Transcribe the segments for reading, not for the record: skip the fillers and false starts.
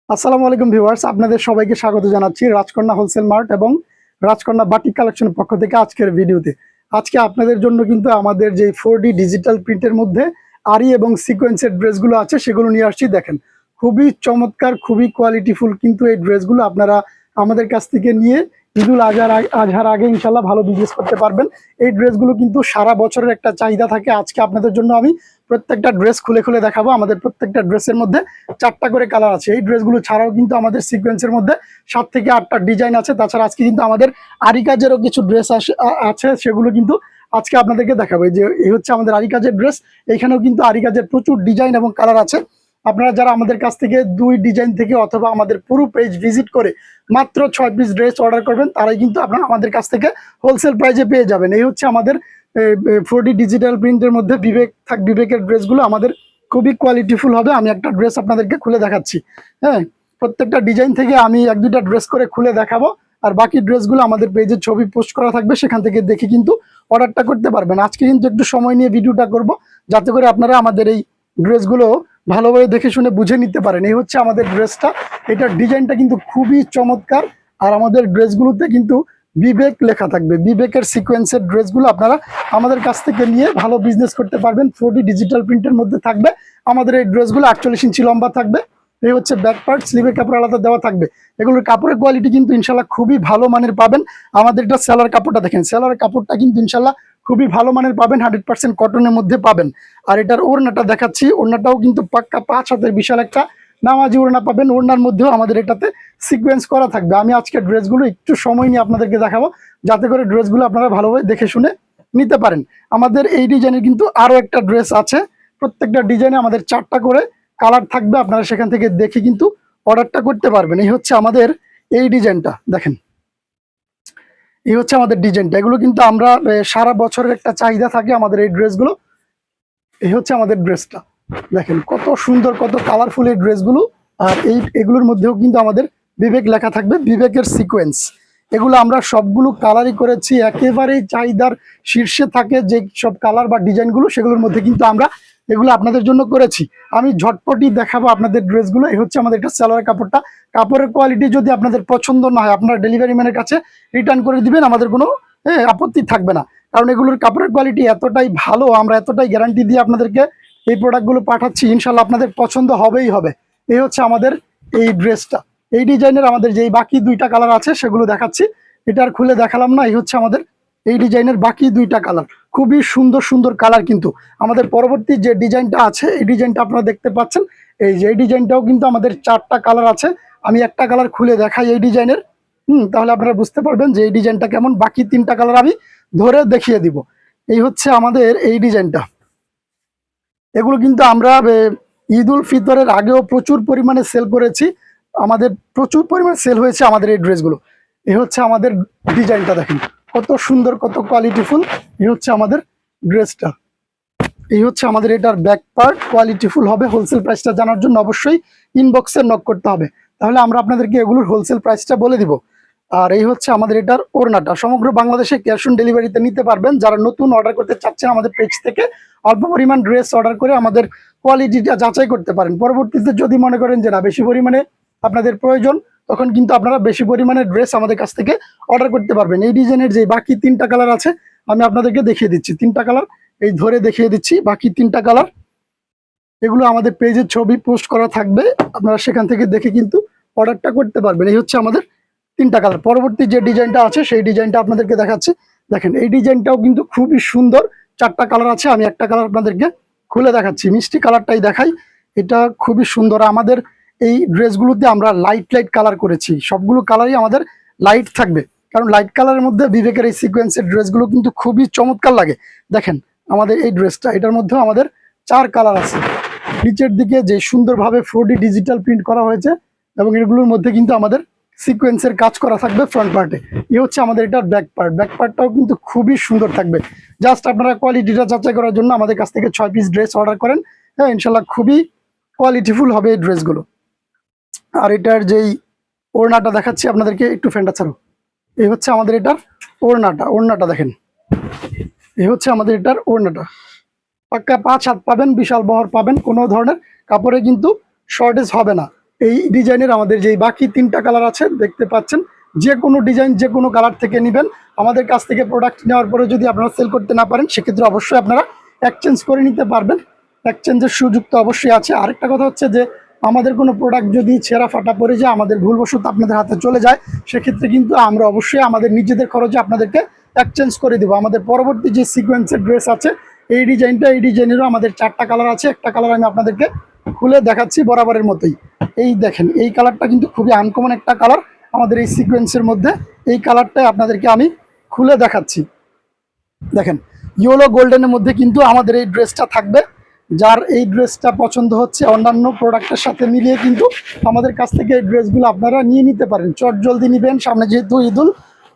আসসালামু আলাইকুম ভিউয়ার্স, আপনাদের সবাইকে স্বাগত জানাচ্ছি রাজকন্যা হোলসেল মার্ট এবং রাজকন্যা বাটিক কালেকশনের পক্ষ থেকে আজকের ভিডিওতে। আজকে আপনাদের জন্য কিন্তু আমাদের যে 4D ডিজিটাল প্রিন্টের মধ্যে আরি এবং সিকোয়েন্সের ড্রেসগুলো আছে সেগুলো নিয়ে আসছি। দেখেন, খুবই চমৎকার, খুবই কোয়ালিটিফুল কিন্তু এই ড্রেসগুলো আপনারা আমাদের কাছ থেকে নিয়ে ঈদুল আজহার আগে ইনশাল্লাহ ভালো বিজনেস করতে পারবেন। এই ড্রেসগুলো কিন্তু সারা বছরের একটা চাহিদা থাকে। আজকে আপনাদের জন্য আমি প্রত্যেকটা ড্রেস খুলে খুলে দেখাবো। আমাদের প্রত্যেকটা ড্রেসের মধ্যে 4টা করে কালার আছে। এই ড্রেসগুলো ছাড়াও কিন্তু আমাদের সিকোয়েন্সের মধ্যে 7 থেকে 8টা ডিজাইন আছে। তাছাড়া আজকে কিন্তু আমাদের আরি কাজেরও কিছু ড্রেস আছে, সেগুলো কিন্তু আজকে আপনাদেরকে দেখাবো। যে এই হচ্ছে আমাদের আরি কাজের ড্রেস। এখানেও কিন্তু আরি কাজের প্রচুর ডিজাইন এবং কালার আছে। আপনারা যারা আমাদের কাছ থেকে 2 ডিজাইন থেকে অথবা আমাদের পুরো পেজ ভিজিট করে মাত্র 6 পিস ড্রেস অর্ডার করবেন, তারাই কিন্তু আপনারা আমাদের কাছ থেকে হোলসেল প্রাইজে পেয়ে যাবেন। এই হচ্ছে আমাদের 4D ডিজিটাল প্রিন্টের মধ্যে বিবেকের ড্রেসগুলো আমাদের খুবই কোয়ালিটিফুল হবে। আমি একটা ড্রেস আপনাদেরকে খুলে দেখাচ্ছি। হ্যাঁ, প্রত্যেকটা ডিজাইন থেকে আমি 1-2টা ড্রেস করে খুলে দেখাবো, আর বাকি ড্রেসগুলো আমাদের পেজে ছবি পোস্ট করা থাকবে, সেখান থেকে দেখে কিন্তু অর্ডারটা করতে পারবেন। আজকে কিন্তু একটু সময় নিয়ে ভিডিওটা করব, যাতে করে আপনারা আমাদের এই ড্রেসগুলো ভালোভাবে দেখে শুনে বুঝে নিতে পারেন। এই হচ্ছে আমাদের ড্রেসটা। এটার ডিজাইনটা কিন্তু খুবই চমৎকার, আর আমাদের ড্রেসগুলোতে কিন্তু বিবেক লেখা থাকবে। বিবেকের সিকোয়েন্সের ড্রেসগুলো আপনারা আমাদের কাছ থেকে নিয়ে ভালো বিজনেস করতে পারবেন। 4D ডিজিটাল প্রিন্টের মধ্যে থাকবে আমাদের এই ড্রেসগুলো। 48 ইঞ্চি লম্বা থাকবে। এই হচ্ছে ব্যাক পার্ট, স্লিভের কাপড় আলাদা দেওয়া থাকবে। এগুলোর কাপড়ের কোয়ালিটি কিন্তু ইনশাল্লাহ খুবই ভালো মানের পাবেন। আমাদের এটা সেলার কাপড়টা দেখেন, সেলার কাপড়টা কিন্তু ইনশাল্লাহ খুবই ভালো মানের পাবেন, 100% কটনের মধ্যে পাবেন। আর এটার ওড়নাটা দেখাচ্ছি, ওড়নাটাও কিন্তু পাক্কা 5 হাতের বিশাল একটা নামাজি ওড়না পাবেন। ওড়নার মধ্যেও আমাদের এটাতে সিকোয়েন্স করা থাকবে। আমি আজকে ড্রেসগুলো একটু সময় নিয়ে আপনাদেরকে দেখাবো, যাতে করে ড্রেসগুলো আপনারা ভালোভাবে দেখে শুনে নিতে পারেন। আমাদের এই ডিজাইনের কিন্তু আরো একটা ড্রেস আছে। প্রত্যেকটা ডিজাইনে আমাদের 4টা করে কালার থাকবে, আপনারা সেখান থেকে দেখে কিন্তু অর্ডারটা করতে পারবেন। এই হচ্ছে আমাদের এই ডিজাইনটা দেখেন, এই হচ্ছে আমাদের ডিজাইনটা। এগুলো কিন্তু আমরা সারা বছরের একটা চাহিদা থাকে আমাদের এই ড্রেসগুলো। এই হচ্ছে আমাদের ড্রেসটা দেখেন, কত সুন্দর, কত কালারফুল এই ড্রেসগুলো। আর এগুলোর মধ্যেও কিন্তু আমাদের বিবেক লেখা থাকবে, বিবেকের সিকোয়েন্স। এগুলো আমরা সবগুলো কালারই করেছি, একেবারেই চাহিদার শীর্ষে থাকে যে সব কালার বা ডিজাইনগুলো, সেগুলোর মধ্যে কিন্তু আমরা এগুলো আপনাদের জন্য করেছি। আমি ঝটপটি দেখাবো আপনাদের ড্রেসগুলো। এই হচ্ছে আমাদের একটা সালোয়ার কাপড়টা। কাপড়ের কোয়ালিটি যদি আপনাদের পছন্দ না হয়, আপনারা ডেলিভারি ম্যানের কাছে রিটার্ন করে দিবেন, আমাদের কোনো আপত্তি থাকবে না। কারণ এগুলোর কাপড়ের কোয়ালিটি এতটাই ভালো, আমরা এতটাই গ্যারান্টি দিয়ে আপনাদেরকে এই প্রোডাক্টগুলো পাঠাচ্ছি, ইনশাল্লাহ আপনাদের পছন্দ হবেই হবে। এই হচ্ছে আমাদের এই ড্রেসটা। এই ডিজাইনের আমাদের যেই বাকি 2টা কালার আছে সেগুলো দেখাচ্ছি। এটা আর খুলে দেখালাম না। এই হচ্ছে আমাদের এই ডিজাইনের বাকি 2টা কালার, খুবই সুন্দর সুন্দর কালার। কিন্তু আমাদের পরবর্তী যে ডিজাইনটা আছে, এই ডিজাইনটা আপনারা দেখতে পাচ্ছেন। এই যে এই ডিজাইনটাও কিন্তু আমাদের 4টা কালার আছে। আমি একটা কালার খুলে দেখাই এই ডিজাইনের, তাহলে আপনারা বুঝতে পারবেন যে এই ডিজাইনটা কেমন। বাকি 3টা কালার আমি ধরে দেখিয়ে দিব। এই হচ্ছে আমাদের এই ডিজাইনটা। এগুলো কিন্তু আমরা ঈদ উল ফিতরের আগেও প্রচুর পরিমাণে সেল করেছি, আমাদের প্রচুর পরিমাণে সেল হয়েছে আমাদের এই ড্রেসগুলো। এই হচ্ছে আমাদের ডিজাইনটা দেখেন, কত সুন্দর, কত কোয়ালিটিফুল। এই হচ্ছে আমাদের ড্রেসটা। এই হচ্ছে আমাদের এটার ব্যাক পার্ট, কোয়ালিটিফুল হবে। হোলসেল প্রাইসটা জানার জন্য অবশ্যই ইনবক্সে নক করতে হবে, তাহলে আমরা আপনাদেরকে এগুলোর হোলসেল প্রাইসটা বলে দিব। আর এই হচ্ছে আমাদের এটার ওড়নাটা। সমগ্র বাংলাদেশে ক্যাশ অন ডেলিভারিতে নিতে পারবেন। যারা নতুন অর্ডার করতে চাচ্ছেন, আমাদের পেজ থেকে অল্প পরিমাণ ড্রেস অর্ডার করে আমাদের কোয়ালিটিটা যাচাই করতে পারেন। পরবর্তীতে যদি মনে করেন যে না, বেশি পরিমাণে আপনাদের প্রয়োজন, তখন কিন্তু আপনারা বেশি পরিমাণে ড্রেস আমাদের কাছ থেকে অর্ডার করতে পারবেন। এই ডিজাইনের যে বাকি 3টা কালার আছে, আমি আপনাদেরকে দেখিয়ে দিচ্ছি। 3টা কালার এই ধরে দেখিয়ে দিচ্ছি, বাকি 3টা কালার। এগুলো আমাদের পেজে ছবি পোস্ট করা থাকবে, আপনারা সেখান থেকে দেখে কিন্তু অর্ডারটা করতে পারবেন। এই হচ্ছে আমাদের 3টা কালার। পরবর্তী যে ডিজাইনটা আছে সেই ডিজাইনটা আপনাদেরকে দেখাচ্ছি। দেখেন, এই ডিজাইনটাও কিন্তু খুবই সুন্দর। 4টা কালার আছে, আমি একটা কালার আপনাদেরকে খুলে দেখাচ্ছি। মিষ্টি কালারটাই দেখাই, এটা খুবই সুন্দর। আমাদের এই ড্রেসগুলোতে আমরা লাইট লাইট কালার করেছি, সবগুলো কালারই আমাদের লাইট থাকবে, কারণ লাইট কালারের মধ্যে বিবেকের এই সিকোয়েন্সের ড্রেসগুলো কিন্তু খুবই চমৎকার লাগে। দেখেন আমাদের এই ড্রেসটা, এটার মধ্যেও আমাদের 4 কালার আছে। নিচের দিকে যে সুন্দরভাবে 4D ডিজিটাল প্রিন্ট করা হয়েছে, এবং এগুলোর মধ্যে কিন্তু আমাদের সিকোয়েন্সের কাজ করা থাকবে ফ্রন্ট পার্টে। এই হচ্ছে আমাদের এটার ব্যাক পার্ট। ব্যাক পার্টটাও কিন্তু খুবই সুন্দর থাকবে। জাস্ট আপনারা কোয়ালিটিটা যাচাই করার জন্য আমাদের কাছ থেকে 6 পিস ড্রেস অর্ডার করেন। হ্যাঁ, ইনশাল্লাহ খুবই কোয়ালিটিফুল হবে এই ড্রেসগুলো। আর এটার যেই ওড়নাটা দেখাচ্ছি আপনাদেরকে, একটু ফ্যানটা ছাড়ো। এই হচ্ছে আমাদের এটার ওড়নাটা। ওড়নাটা দেখেন, এই হচ্ছে আমাদের এটার ওড়নাটা। পাক্কা 5 হাত পাবেন, বিশাল বহর পাবেন, কোনো ধরনের কাপড়ে কিন্তু শর্টেজ হবে না। এই ডিজাইনের আমাদের যেই বাকি 3টা কালার আছে দেখতে পাচ্ছেন, যে কোনো ডিজাইন যে কোনো কালার থেকে নেবেন। আমাদের কাছ থেকে প্রোডাক্ট নেওয়ার পরে যদি আপনারা সেল করতে না পারেন সেক্ষেত্রে অবশ্যই আপনারা এক্সচেঞ্জ করে নিতে পারবেন, এক্সচেঞ্জের সুযোগ তো অবশ্যই আছে। আরেকটা কথা হচ্ছে যে আমাদের কোনো প্রোডাক্ট যদি ছেঁড়া ফাটা পড়ে যায়, আমাদের ভুলবশত আপনাদের হাতে চলে যায়, সেক্ষেত্রে কিন্তু আমরা অবশ্যই আমাদের নিজেদের খরচে আপনাদেরকে এক্সচেঞ্জ করে দেবো। আমাদের পরবর্তী যে সিকোয়েন্সের ড্রেস আছে এই ডিজাইনেরও আমাদের 4টা কালার আছে। একটা কালার আমি আপনাদেরকে খুলে দেখাচ্ছি বরাবরের মতোই। এই দেখেন, এই কালারটা কিন্তু খুবই আনকমন একটা কালার আমাদের এই সিকোয়েন্সের মধ্যে। এই কালারটাই আপনাদেরকে আমি খুলে দেখাচ্ছি। দেখেন, ইয়েলো গোল্ডেনের মধ্যে কিন্তু আমাদের এই ড্রেসটা থাকবে। যার এই ড্রেসটা পছন্দ হচ্ছে অন্যান্য প্রোডাক্টের সাথে মিলিয়ে কিন্তু আমাদের কাছ থেকে এই ড্রেসগুলো আপনারা নিয়ে নিতে পারেন। চট জলদি নেবেন, সামনে যেহেতু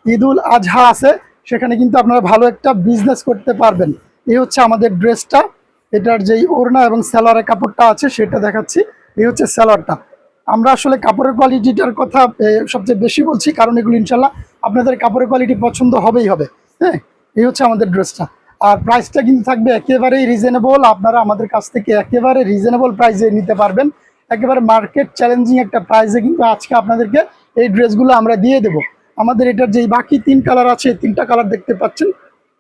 ঈদুল আজহা আছে, সেখানে কিন্তু আপনারা ভালো একটা বিজনেস করতে পারবেন। এই হচ্ছে আমাদের ড্রেসটা। এটার যেই ওড়না এবং সালোয়ারের কাপড়টা আছে সেটা দেখাচ্ছি। এই হচ্ছে সালোয়ারটা। আমরা আসলে কাপড়ের কোয়ালিটিটার কথা সবচেয়ে বেশি বলছি, কারণ এগুলো ইনশাল্লাহ আপনাদের কাপড়ের কোয়ালিটি পছন্দ হবেই হবে। হ্যাঁ, এই হচ্ছে আমাদের ড্রেসটা। আর প্রাইসটা কিন্তু থাকবে একেবারেই রিজনেবল। আপনারা আমাদের কাছ থেকে একেবারে রিজনেবল প্রাইসে নিতে পারবেন, একেবারে মার্কেট চ্যালেঞ্জিং একটা প্রাইসে কিন্তু আজকে আপনাদেরকে এই ড্রেসগুলো আমরা দিয়ে দেব। আমাদের এটার যেই বাকি 3 কালার আছে, 3টা কালার দেখতে পাচ্ছেন।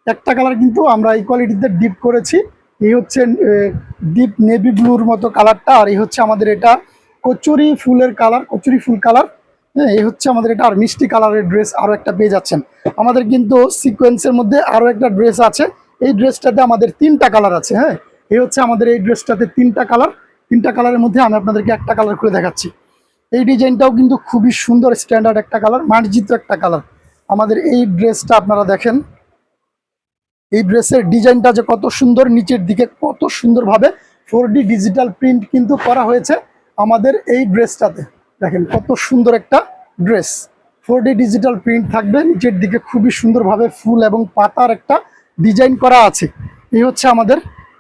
একটা কালার কিন্তু আমরা এই কোয়ালিটিতে ডিপ করেছি, এই হচ্ছে ডিপ নেভি ব্লুর মতো কালারটা। আর এই হচ্ছে আমাদের এটা কচুরি ফুলের কালার, কচুরি ফুল কালার। হ্যাঁ, এই হচ্ছে আমাদের এটা। আর মিষ্টি কালারের ড্রেস আরও একটা পেয়ে যাচ্ছেন। আমাদের কিন্তু সিকোয়েন্সের মধ্যে আরও একটা ড্রেস আছে। এই ড্রেসটাতে আমাদের 3টা কালার আছে। হ্যাঁ, এই হচ্ছে আমাদের এই ড্রেসটাতে 3টা কালার। 3টা কালারের মধ্যে আমি আপনাদেরকে একটা কালার খুলে দেখাচ্ছি। এই ডিজাইনটাও কিন্তু খুবই সুন্দর, স্ট্যান্ডার্ড একটা কালার, মার্জিত একটা কালার। আমাদের এই ড্রেসটা আপনারা দেখেন, এই ড্রেসের ডিজাইনটা যে কত সুন্দর, নিচের দিকে কত সুন্দরভাবে 4D ডিজিটাল প্রিন্ট কিন্তু করা হয়েছে আমাদের এই ড্রেসটাতে। দেখেন কত সুন্দর একটা ড্রেস, 4D ডিজিটাল প্রিন্ট থাকবে, নিচের দিকে খুবই সুন্দরভাবে ফুল এবং পাতার একটা ডিজাইন করা আছে। এই হচ্ছে আমাদের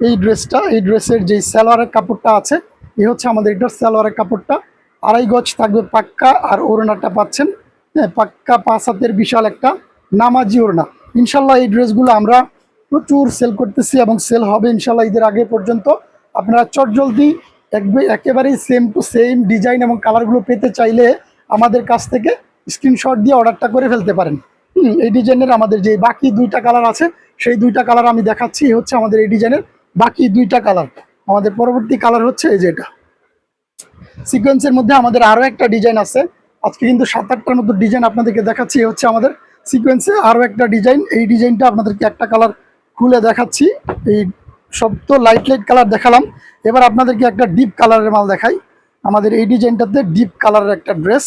এই ড্রেসটা। এই ড্রেসের যেই সালোয়ারের কাপড়টা আছে, এই হচ্ছে আমাদের এটার সালোয়ারের কাপড়টা। 2.5 গজ থাকবে পাক্কা। আর ওড়নাটা পাচ্ছেন, হ্যাঁ, পাক্কা 5 হাতের বিশাল একটা নামাজি ওড়না। ইনশাল্লাহ এই ড্রেসগুলো আমরা প্রচুর সেল করতেছি এবং সেল হবে ইনশাল্লাহ ঈদের আগে পর্যন্ত। আপনারা চটজলদি একেবারেই সেম টু সেম ডিজাইন এবং কালারগুলো পেতে চাইলে আমাদের কাছ থেকে স্ক্রিনশট দিয়ে অর্ডারটা করে ফেলতে পারেন। এই ডিজাইনের আমাদের যে বাকি 2টা কালার আছে সেই 2টা কালার আমি দেখাচ্ছি। এই হচ্ছে আমাদের এই ডিজাইনের বাকি 2টা কালার। আমাদের পরবর্তী কালার হচ্ছে এই যেটা সিকোয়েন্সের মধ্যে আমাদের আরও একটা ডিজাইন আছে। আজকে কিন্তু 7-8টার মতো ডিজাইন আপনাদেরকে দেখাচ্ছি। এই হচ্ছে আমাদের সিকোয়েন্সে আরও একটা ডিজাইন। এই ডিজাইনটা আপনাদেরকে একটা কালার খুলে দেখাচ্ছি। এই সব তো লাইট কালার দেখালাম, এবার আপনাদেরকে একটা ডিপ কালারের মাল দেখাই। আমাদের এই ডিজাইনটাতে ডিপ কালারের একটা ড্রেস।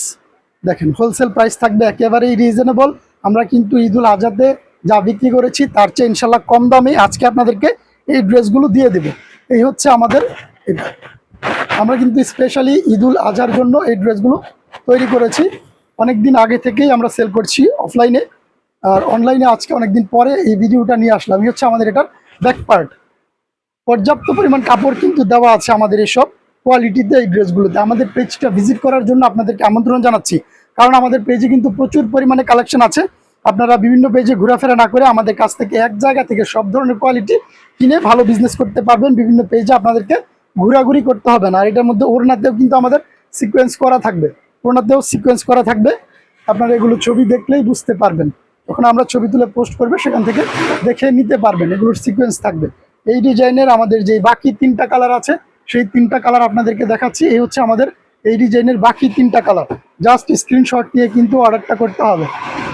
দেখেন, হোলসেল প্রাইস থাকবে একেবারেই রিজনেবল। আমরা কিন্তু ঈদুল আজহাতে যা বিক্রি করেছি তার চেয়ে ইনশাল্লাহ কম দামে আজকে আপনাদেরকে এই ড্রেসগুলো দিয়ে দেব। এই হচ্ছে আমাদের এটা। আমরা কিন্তু স্পেশালি ঈদুল আজহার জন্য এই ড্রেসগুলো তৈরি করেছি। অনেক দিন আগে থেকেই আমরা সেল করছি অফলাইনে, আর অনলাইনে আজকে অনেকদিন পরে এই ভিডিওটা নিয়ে আসলাম। এই হচ্ছে আমাদের এটার ব্যাক পার্ট। পর্যাপ্ত পরিমাণ কাপড় কিন্তু দেওয়া আছে আমাদের এইসব কোয়ালিটিতে এই ড্রেসগুলোতে। আমাদের পেজটা ভিজিট করার জন্য আপনাদেরকে আমন্ত্রণ জানাচ্ছি, কারণ আমাদের পেজে কিন্তু প্রচুর পরিমাণে কালেকশন আছে। আপনারা বিভিন্ন পেজে ঘোরাফেরা না করে আমাদের কাছ থেকে এক জায়গা থেকে সব ধরনের কোয়ালিটি কিনে ভালো বিজনেস করতে পারবেন। বিভিন্ন পেজে আপনাদেরকে ঘোরাঘুরি করতে হবে না। আর এটার মধ্যে ওড়নাতেও কিন্তু আমাদের সিকোয়েন্স করা থাকবে, ওড়নাতেও সিকোয়েন্স করা থাকবে। আপনারা এগুলো ছবি দেখলেই বুঝতে পারবেন, যখন আমরা ছবি তুলে পোস্ট করবে সেখান থেকে দেখে নিতে পারবেন, এগুলোর সিকোয়েন্স থাকবে। এই ডিজাইনের আমাদের যে বাকি 3টা কালার আছে সেই 3টা কালার আপনাদেরকে দেখাচ্ছি। এই হচ্ছে আমাদের এই ডিজাইনের বাকি 3টা কালার। জাস্ট স্ক্রিনশট নিয়ে কিন্তু অর্ডারটা করতে হবে।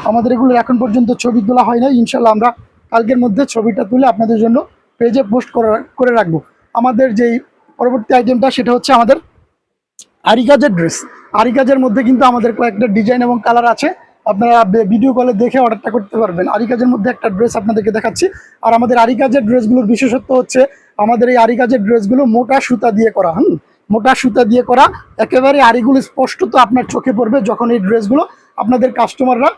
আমাদের এগুলো এখন পর্যন্ত ছবি তোলা হয় না, ইনশাল্লাহ আমরা কালকের মধ্যে ছবিটা তুলে আপনাদের জন্য পেজে পোস্ট করে রাখবো। আমাদের যেই পরবর্তী আইটেমটা সেটা হচ্ছে আমাদের আরি কাজের ড্রেস। আরি কাজের মধ্যে কিন্তু আমাদের কয়েকটা ডিজাইন এবং কালার আছে, আপনারা ভিডিও কলে দেখে অর্ডারটা করতে পারবেন। আরি কাজের মধ্যে একটা ড্রেস আপনাদেরকে দেখাচ্ছি। আর আমাদের আরি কাজের ড্রেসগুলোর বিশেষত্ব হচ্ছে আমাদের এই আরি কাজের ড্রেসগুলো মোটা সুতা দিয়ে করা। মোটা সুতা দিয়ে করা, একেবারে আরিগুলো স্পষ্টত আপনার চোখে পড়বে যখন এই ড্রেসগুলো আপনাদের কাস্টমাররা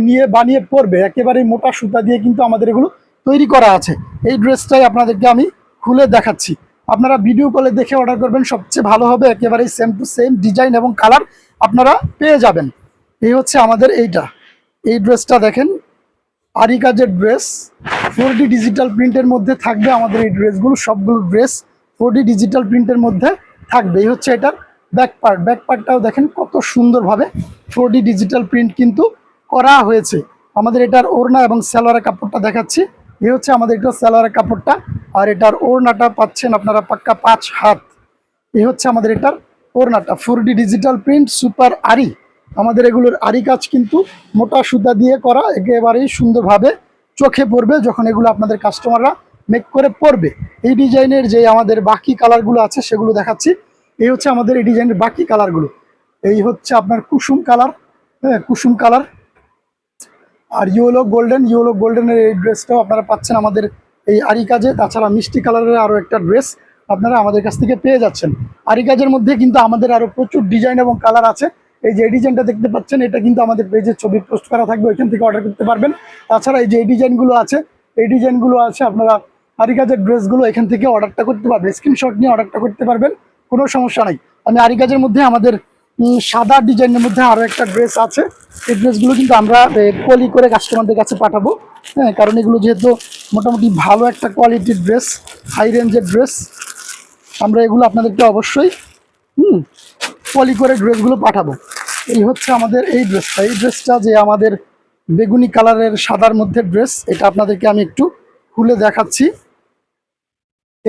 নিয়ে বানিয়ে পরবে। একেবারে মোটা সুতা দিয়ে কিন্তু আমাদের এগুলো তৈরি করা আছে। এই ড্রেসটাই আপনাদেরকে আমি খুলে দেখাচ্ছি। আপনারা ভিডিও কলে দেখে অর্ডার করবেন, সবচেয়ে ভালো হবে। একেবারেই সেম টু সেম ডিজাইন এবং কালার আপনারা পেয়ে যাবেন। এই হচ্ছে আমাদের এইটা, এই ড্রেসটা দেখেন, আরি কাজের ড্রেস, 4D ডিজিটাল প্রিন্টের মধ্যে থাকবে আমাদের এই ড্রেসগুলো। সবগুলো ড্রেস 4D ডিজিটাল প্রিন্টের মধ্যে থাকবে। এই হচ্ছে এটার ব্যাক পার্টটাও দেখেন কত সুন্দরভাবে 4D ডিজিটাল প্রিন্ট কিন্তু করা হয়েছে। আমাদের এটার ওড়না এবং সালোয়ারের কাপড়টা দেখাচ্ছি। এই হচ্ছে আমাদের এটা সালোয়ারের কাপড়টা, আর এটার ওড়নাটা পাচ্ছেন আপনারা পাক্কা 5 হাত। এই হচ্ছে আমাদের এটার ওড়নাটা 4D ডিজিটাল প্রিন্ট সুপার আরি। আমাদের এগুলোর আরি কাজ কিন্তু মোটা সুতা দিয়ে করা, একেবারেই সুন্দরভাবে চোখে পড়বে যখন এগুলো আপনাদের কাস্টমাররা মেক করে পরবে। এই ডিজাইনের যে আমাদের বাকি কালারগুলো আছে সেগুলো দেখাচ্ছি। এই হচ্ছে আমাদের এই ডিজাইনের বাকি কালারগুলো। এই হচ্ছে আপনার কুসুম কালার, হ্যাঁ কুসুম কালার, আর ইয়েলো গোল্ডেনের এই ড্রেসটাও আপনারা পাচ্ছেন আমাদের এই আরি কাজে। তাছাড়া মিষ্টি কালারের আরও একটা ড্রেস আপনারা আমাদের কাছ থেকে পেয়ে যাচ্ছেন। আরি কাজের মধ্যে কিন্তু আমাদের আরও প্রচুর ডিজাইন এবং কালার আছে। এই যে ডিজাইনটা দেখতে পাচ্ছেন এটা কিন্তু আমাদের পেজে ছবি পোস্ট করা থাকবে, ওইখান থেকে অর্ডার করতে পারবেন। তাছাড়া এই যে এই ডিজাইনগুলো আছে আপনারা আরি কাজের ড্রেসগুলো এখান থেকে অর্ডারটা করতে পারবেন, স্ক্রিনশট নিয়ে অর্ডারটা করতে পারবেন, কোনো সমস্যা নাই। আমি আরি কাজের মধ্যে আমাদের সাদা ডিজাইনের মধ্যে আরও একটা ড্রেস আছে। এই ড্রেসগুলো কিন্তু আমরা পলি করে কাস্টমারদের কাছে পাঠাবো, হ্যাঁ, কারণ এগুলো যেহেতু মোটামুটি ভালো একটা কোয়ালিটির ড্রেস, হাই রেঞ্জের ড্রেস, আমরা এগুলো আপনাদেরকে অবশ্যই পলি করে ড্রেসগুলো পাঠাবো। এই হচ্ছে আমাদের এই ড্রেসটা যে আমাদের বেগুনি কালারের সাদার মধ্যে ড্রেস, এটা আপনাদেরকে আমি একটু খুলে দেখাচ্ছি।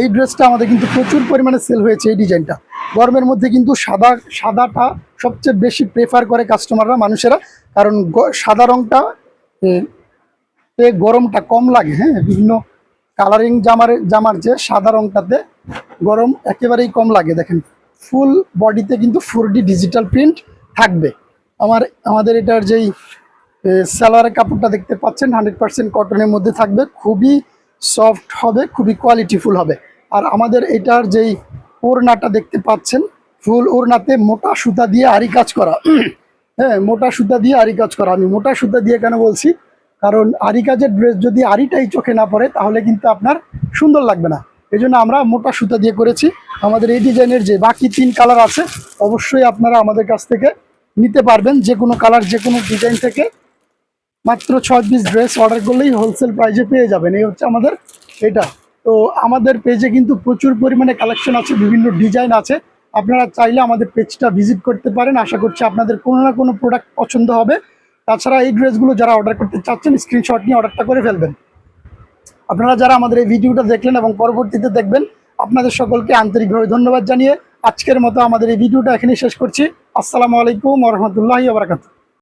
এই ড্রেসটা আমাদের কিন্তু প্রচুর পরিমাণে সেল হয়েছে। এই ডিজাইনটা গরমের মধ্যে কিন্তু সাদাটা সবচেয়ে বেশি প্রেফার করে কাস্টমাররা, মানুষেরা, কারণ সাদা রংটা গরমটা কম লাগে। হ্যাঁ, বিভিন্ন কালারিং জামার যে সাদা রংটাতে গরম একেবারেই কম লাগে। দেখেন ফুল বডিতে কিন্তু 4D ডিজিটাল প্রিন্ট থাকবে। আমাদের এটার যেই সালোয়ারের কাপড়টা দেখতে পাচ্ছেন 100% কটনের মধ্যে থাকবে, খুবই সফট হবে, খুবই কোয়ালিটিফুল হবে। আর আমাদের এটার যেই ওড়নাটা দেখতে পাচ্ছেন ফুল ওড়নাতে মোটা সুতা দিয়ে আরি কাজ করা। হ্যাঁ, মোটা সুতা দিয়ে আরি কাজ করা। আমি মোটা সুতা দিয়ে কেন বলছি, কারণ আরি কাজের ড্রেস যদি আরিটাই চোখে না পড়ে তাহলে কিন্তু আপনার সুন্দর লাগবে না। এই জন্য আমরা মোটা সুতা দিয়ে করেছি। আমাদের এই ডিজাইনের যে বাকি 3 কালার আছে অবশ্যই আপনারা আমাদের কাছ থেকে নিতে পারবেন, যে কোনো কালার যে কোনো ডিজাইন থেকে মাত্র 6 পিস ড্রেস অর্ডার করলেই হোলসেল প্রাইসে পেয়ে যাবেন। এই হচ্ছে আমাদের এটা। তো আমাদের পেজে কিন্তু প্রচুর পরিমাণে কালেকশন আছে, বিভিন্ন ডিজাইন আছে। আপনারা চাইলে আমাদের পেজটা ভিজিট করতে পারেন। আশা করছি আপনাদের কোনো না কোনো প্রোডাক্ট পছন্দ হবে। তাছাড়া এই ড্রেসগুলো যারা অর্ডার করতে চাচ্ছেন স্ক্রিনশট নিয়ে অর্ডারটা করে ফেলবেন। আপনারা যারা আমাদের এই ভিডিওটা দেখলেন এবং পরবর্তীতে দেখবেন, আপনাদের সকলকে আন্তরিকভাবে ধন্যবাদ জানিয়ে আজকের মতো আমাদের এই ভিডিওটা এখানেই শেষ করছি। আসসালামু আলাইকুম ওয়া রাহমাতুল্লাহি ওয়া বারাকাতুহু।